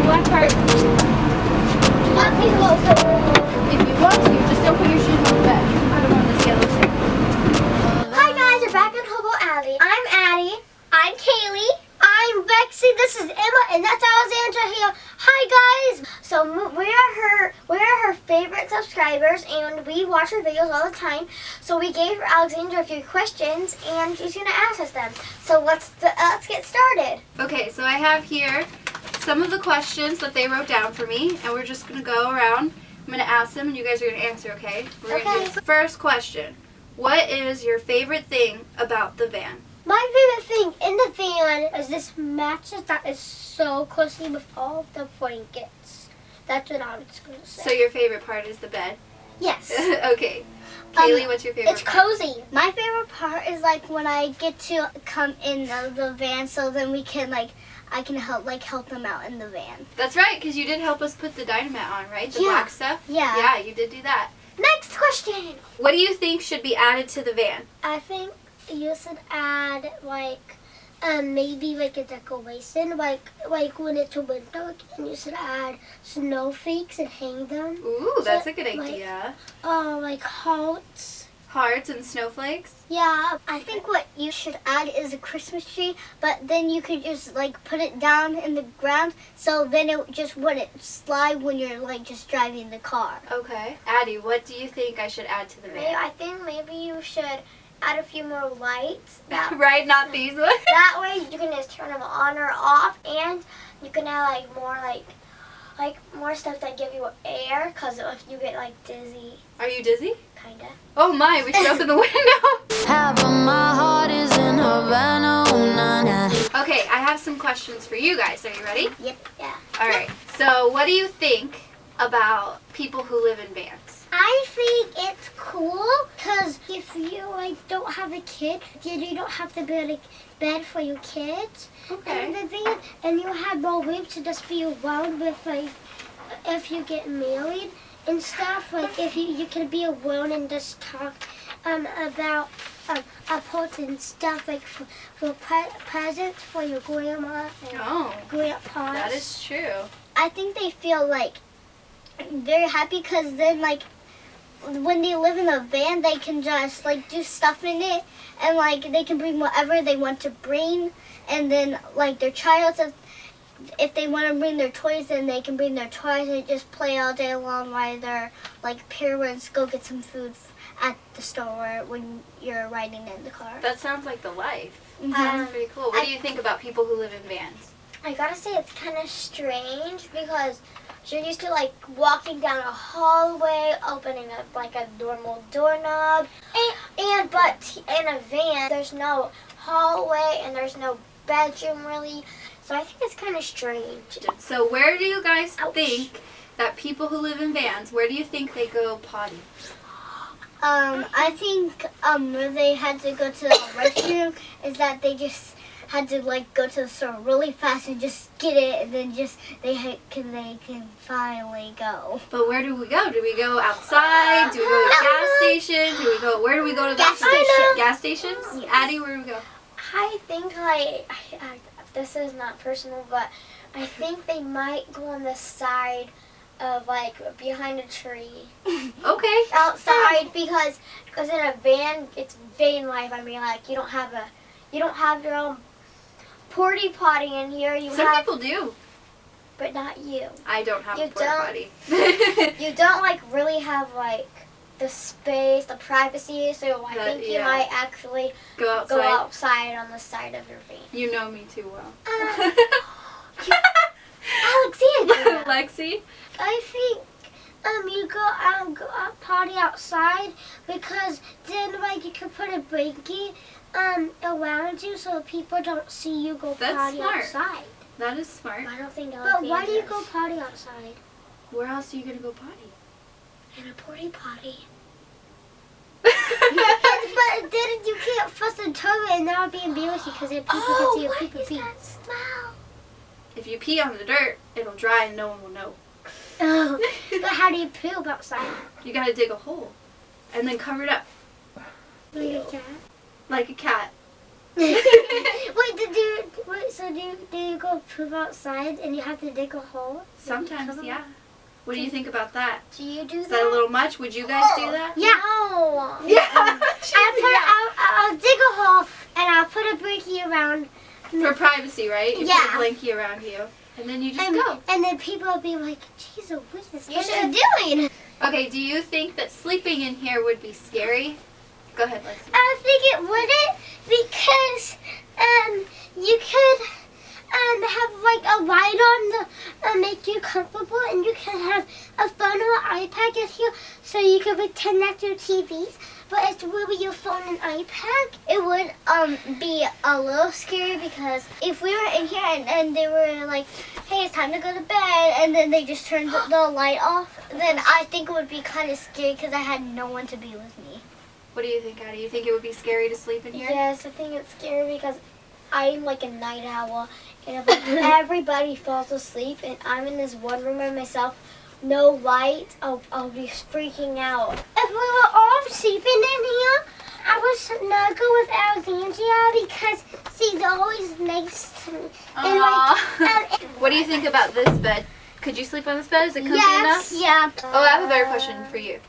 the black part. If you want to, just don't put your shoes on the bed. Put them on this yellow stick. Hi guys, we're back on Hobo Ahle. I'm Addie. I'm Kaylee. I'm Bexy. This is Emma, and that's Alexandra here. Hi guys. So we are her favorite subscribers, and we watch her videos all the time. So we gave Alexandra a few questions, and she's gonna ask us them. So let's get started. Okay, so I have here some of the questions that they wrote down for me, and we're just gonna go around. I'm gonna ask them, and you guys are gonna answer. Okay? We're gonna do the first question. What is your favorite thing about the van? My favorite thing in the van is this mattress that is so cozy with all the blankets. That's what I was going to say. So your favorite part is the bed? Yes. Okay. Kaylee, what's your favorite It's part? cozy. My favorite part is like when I get to come in the van, so then we can I can help them out in the van. That's right, because you did help us put the dynamite on, right? The Yeah. black stuff? Yeah. Yeah, you did do that. Next question. What do you think should be added to the van? I think you should add maybe a decoration like when it's a winter, and you should add snowflakes and hang them. Ooh, that's a good idea. Like hearts. Hearts and snowflakes? Yeah, I think what you should add is a Christmas tree, but then you could just put it down in the ground, so then it just wouldn't slide when you're just driving the car. Okay. Addie, what do you think I should add to the van? I think maybe you should add a few more lights. Right, not these ones? That way you can just turn them on or off, and you can add more stuff that give you air, because if you get dizzy. Are you dizzy? Kinda. Oh my, we should open the window. Half of my heart is in Havana. Okay, I have some questions for you guys. Are you ready? Yep. Yeah. Alright, so what do you think about people who live in vans? I think it's cool because if you don't have a kid, you don't have to build a bed for your kids. Okay. And the thing is, and you have more room to just be around with if you get married and stuff. If you can be around and just talk about important stuff for presents for your grandma and grandpa. That is true. I think they feel very happy because then when they live in a van, they can just do stuff in it, and they can bring whatever they want to bring, and then their child, if they want to bring their toys, then they can bring their toys and just play all day long while their parents go get some food at the store when you're riding in the car. That sounds like the life. Mhm. That's pretty cool. What do you think about people who live in vans? I gotta say it's kind of strange because you're used to walking down a hallway, opening up a normal doorknob, but in a van there's no hallway and there's no bedroom really, so I think it's kind of strange. So where do you guys Ouch. think that people who live in vans, where do you think they go potty? I think where they had to go to the restroom is that they just had to go to the store really fast and just get it, and then they can finally go. But where do we go? Do we go outside? Do we go to the gas station? Where do we go to the Gas station. Gas stations? Yes. Addie, where do we go? I think this is not personal, but I think they might go on the side of behind a tree. Okay. Outside because in a van it's van life. I mean you don't have your own porta potty in here. Some people do. But not you. I don't have a porta potty. You don't really have the space, the privacy, so I think you might actually go outside on the side of your van. You know me too well. Alexandra. Lexi? I think you go potty outside because then you can put a blanket around you so people don't see you go potty outside. That is smart. I don't think. But why do you go potty outside? Where else are you gonna go potty? In a porta potty. But then you can't fuss and tug it, and that would be embarrassing because then people can see your pee. That smell? If you pee on the dirt, it'll dry and no one will know. Oh, but how do you poop outside? You gotta dig a hole and then cover it up. Like a cat? Like a cat. Do you go poop outside and you have to dig a hole? Sometimes, yeah. What do you think about that? Do you do that? Is that a little much? Would you guys do that? Yeah. No. Yeah. I'll dig a hole and I'll put a blankie around. For privacy, right? You Yeah. put a blankie around you. And then you just go. And then people will be like, "Jeez, what is you doing?" Okay, do you think that sleeping in here would be scary? Go ahead, Lexi. I think it wouldn't because you could have like a light on to make you comfortable, and you can have a phone or an iPad in here so you can pretend that your TVs. But it's really your phone and iPad. It would be a little scary because if we were in here and they were like, "Hey, it's time to go to bed," and then they just turned the light off, then I think it would be kind of scary because I had no one to be with me. What do you think, Addie? You think it would be scary to sleep in here? Yes, I think it's scary because I'm like a night owl, and if like, everybody falls asleep and I'm in this one room by myself, no light, I'll be freaking out. If we were all sleeping in here, I would snuggle with Alexandria because she's always nice to me. And like, What do you think about this bed? Could you sleep on this bed? Is it comfy enough? Yeah. Oh, I have a better question for you.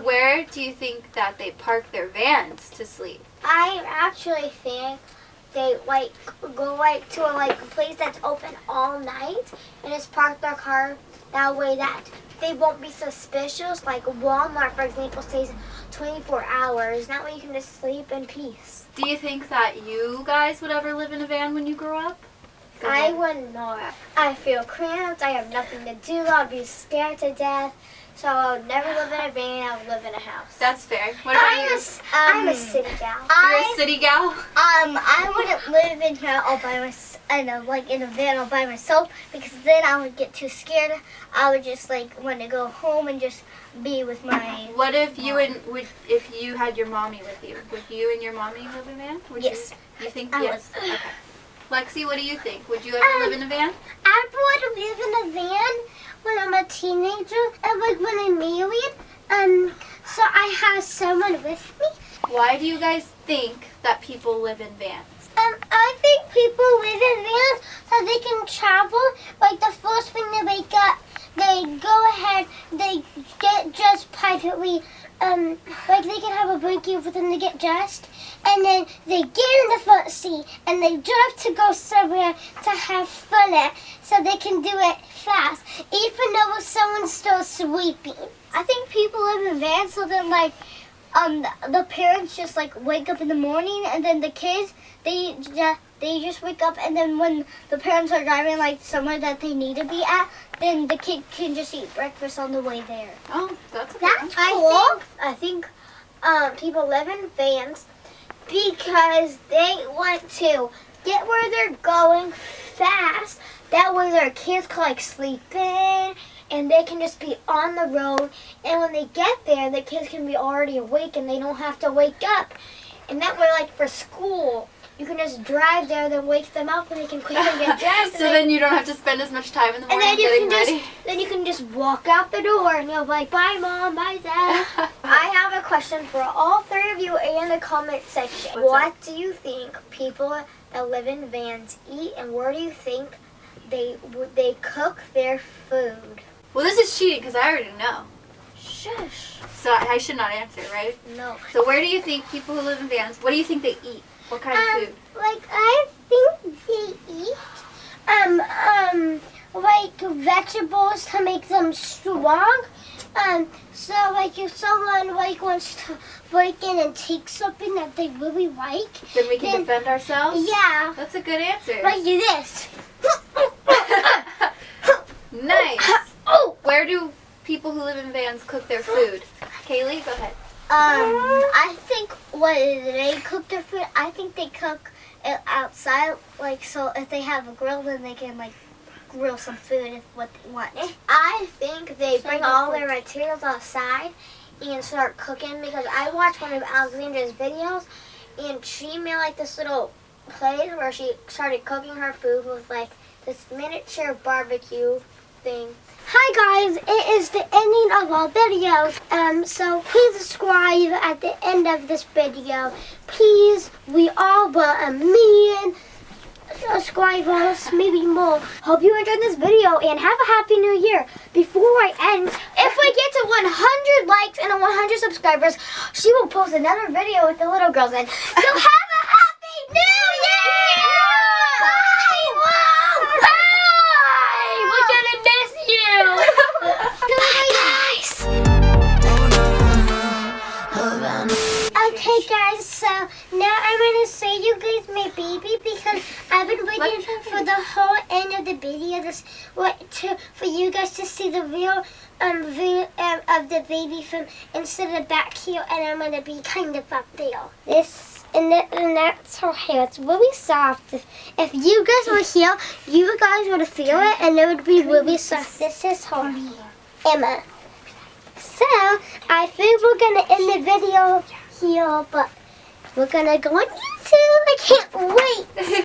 Where do you think that they park their vans to sleep? I actually think they like go like to a place that's open all night and just park their car that way that they won't be suspicious. Like Walmart, for example, stays 24 hours. That way you can just sleep in peace. Do you think that you guys would ever live in a van when you grow up? I would not. I feel cramped. I have nothing to do. I'd be scared to death. So I would never live in a van. I would live in a house. That's fair. What about you? I'm a city gal. You're a city gal? I wouldn't live in here all by myself, in a van all by myself, because then I would get too scared. I would just want to go home and just be with my. What if if you had your mommy with you? Would you and your mommy live in a van? Yes. You think I yes? would. Okay. Lexi, what do you think? Would you ever live in a van? I would live in a van when I'm a teenager and when I'm married. So I have someone with me. Why do you guys think that people live in vans? I think people live in vans so they can travel. Like the first thing they wake up, they go ahead, they get dressed privately. They can have a blanket for them to get dressed, and then they get in the front seat and they drive to go somewhere to have fun at, so they can do it fast, even though someone's still sleeping. I think people live in vans so then the parents just wake up in the morning, and then the kids they just wake up, and then when the parents are driving somewhere that they need to be at, then the kid can just eat breakfast on the way there. Oh, that's cool. That's cool. I think people live in vans because they want to get where they're going fast. That way their kids can sleep in and they can just be on the road. And when they get there, the kids can be already awake and they don't have to wake up. And that way, for school, you can just drive there, then wake them up, and they can quickly get dressed. So then you don't have to spend as much time in the morning getting ready. Then you can just walk out the door, and you'll be like, "Bye, Mom. Bye, Dad." I have a question for all three of you in the comment section. What do you think people that live in vans eat, and where do you think they cook their food? Well, this is cheating because I already know. Shush. So I should not answer, right? No. So where do you think people who live in vans, what do you think they eat? What kind of food? I think they eat vegetables to make them strong. So if someone wants to break in and take something that they really like, Then we can defend ourselves? Yeah. That's a good answer. Like this. Nice. Oh. Where do people who live in vans cook their food? Kaylee, go ahead. I think when they cook their food, I think they cook it outside. So if they have a grill, then they can grill some food if what they want. I think they bring all their materials outside and start cooking, because I watched one of Alexandra's videos and she made this little place where she started cooking her food with this miniature barbecue something. Hi guys, it is the ending of our video. So please subscribe at the end of this video. Please, we all want 1 million subscribers, maybe more. Hope you enjoyed this video and have a happy new year. Before I end, if we get to 100 likes and 100 subscribers, she will post another video with the little girls in. So have a happy new year! Bye! Bye! We're gonna miss you! Goodbye, guys! Okay, guys, so now I'm gonna say you guys my baby because I've been waiting for the whole end of the video for you guys to see the real view of the baby from instead of back here, and I'm gonna be kind of up there. And that's her hair. It's really soft. If you guys were here, you guys would feel it, and it would be really soft. This is her hair, Emma. So I think we're gonna end the video here, but we're gonna go on YouTube. I can't wait.